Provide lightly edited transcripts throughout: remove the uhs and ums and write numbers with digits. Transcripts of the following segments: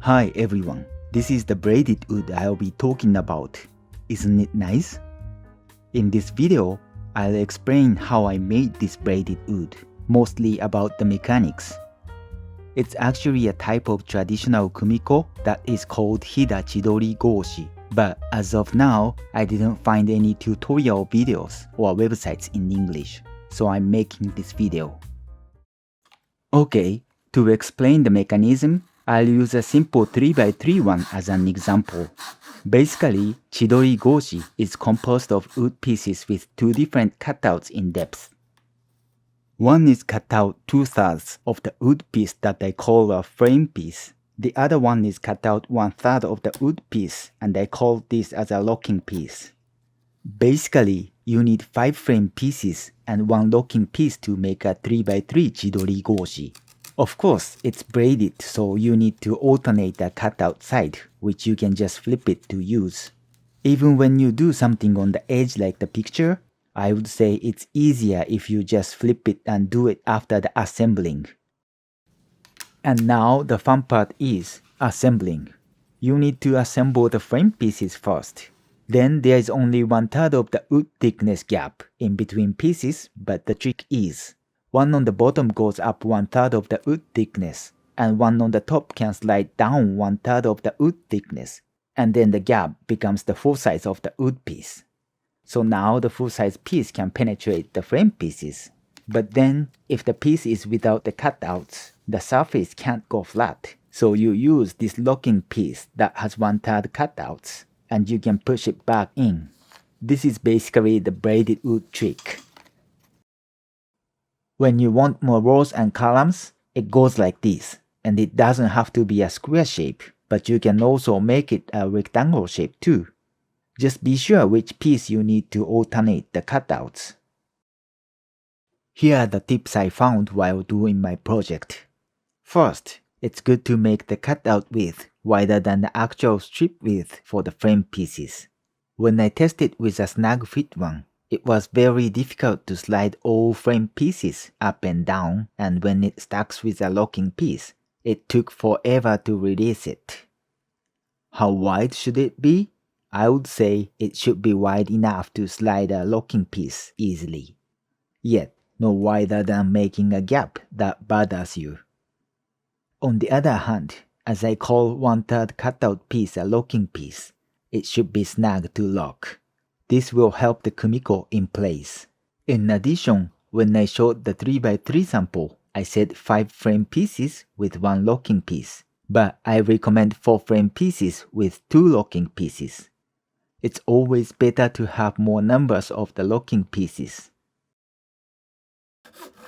Hi everyone, this is the braided wood I'll be talking about. Isn't it nice? In this video, I'll explain how I made this braided wood, mostly about the mechanics. It's actually a type of traditional kumiko that is called Hida Chidori Goshi, but as of now, I didn't find any tutorial videos or websites in English, so I'm making this video. Okay, to explain the mechanism, I'll use a simple 3x3 one as an example. Basically, Chidori Goshi is composed of wood pieces with two different cutouts in depth. One is cut out 2/3 of the wood piece that I call a frame piece. The other one is cut out 1/3 of the wood piece, and I call this as a locking piece. Basically, you need 5 frame pieces and 1 locking piece to make a 3x3 Chidori Goshi. Of course, it's braided, so you need to alternate the cutout side, which you can just flip it to use. Even when you do something on the edge like the picture, I would say it's easier if you just flip it and do it after the assembling. And now the fun part is assembling. You need to assemble the frame pieces first. Then there is only 1/3 of the wood thickness gap in between pieces, but the trick is, one on the bottom goes up 1/3 of the wood thickness, and one on the top can slide down 1/3 of the wood thickness, and then the gap becomes the full size of the wood piece. So now the full size piece can penetrate the frame pieces. But then, if the piece is without the cutouts, the surface can't go flat. So you use this locking piece that has 1/3 cutouts, and you can push it back in. This is basically the braided wood trick. When you want more rows and columns, it goes like this, and it doesn't have to be a square shape, but you can also make it a rectangle shape too. Just be sure which piece you need to alternate the cutouts. Here are the tips I found while doing my project. First, it's good to make the cutout width wider than the actual strip width for the frame pieces. When I tested with a snug fit one, it was very difficult to slide all frame pieces up and down, and when it stacks with a locking piece, it took forever to release it. How wide should it be? I would say it should be wide enough to slide a locking piece easily, yet no wider than making a gap that bothers you. On the other hand, as I call 1/3 cutout piece a locking piece, it should be snug to lock. This will help the kumiko in place. In addition, when I showed the 3x3 sample, I said 5 frame pieces with 1 locking piece, but I recommend 4 frame pieces with 2 locking pieces. It's always better to have more numbers of the locking pieces.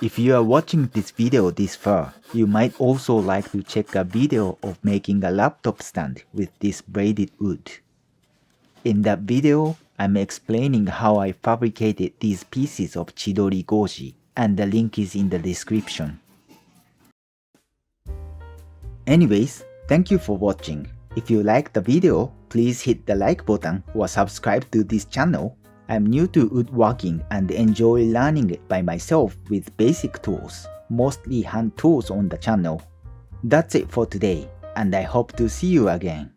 If you are watching this video this far, you might also like to check a video of making a laptop stand with this braided wood. In that video, I'm explaining how I fabricated these pieces of Chidori Goshi, and the link is in the description. Anyways, thank you for watching. If you liked the video, please hit the like button or subscribe to this channel. I'm new to woodworking and enjoy learning it by myself with basic tools, mostly hand tools on the channel. That's it for today, and I hope to see you again.